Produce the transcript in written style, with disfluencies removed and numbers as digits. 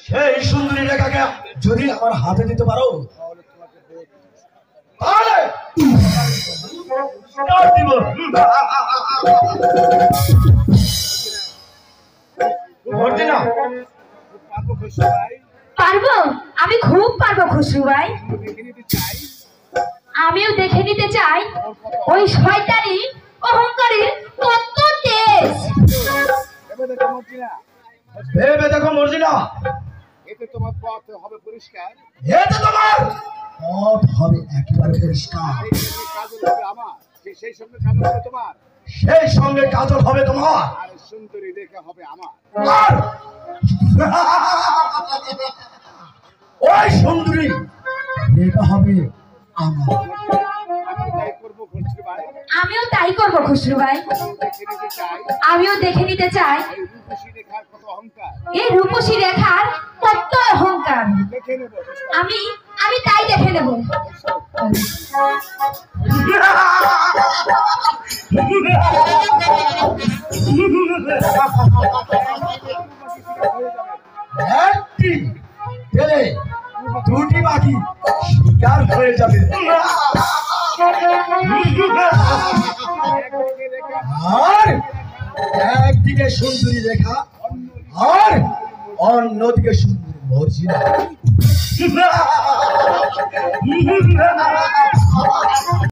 সেই সুন্দরী রেখাকে যদি আমার হাতে দিতে পারো তাহলে স্টার্ট দিব। মর্জিনা, পারবো, আমি খুব পারবো খুশরু ভাই। আমিও দেখে নিতে চাই ওই শয়তানি অহংকারীর কত তেজ। ভেবে দেখো মর্জিনা, এতে তোমার পথ হবে পরিষ্কার, এতে তোমার পথ হবে একেবারে পরিষ্কার। সেই সঙ্গে কাজল হবে তোমার, সেই সঙ্গে কাজল হবে তোমার, আর সুন্দরী রেখা হবে আমার। আর ওই সুন্দরী রেখা হবে আমার। আমি তাই করবো খুশরু ভাই, আমিও তাই করবো খুশরু ভাই। দেখে নিতে চাই আমিও দেখে নিতে চাই এই রূপসী রেখার কত অহংকার। এই রূপসী রেখার কত অহংকার। দেখে নেবো আমি আমি তাই দেখে নেব। একটি পেলে দুটি বাকি শিকার হয়ে যাবে। আর একদিকে সুন্দরী রেখা আর অন্যদিকে সুন্দরী মর্জিনা।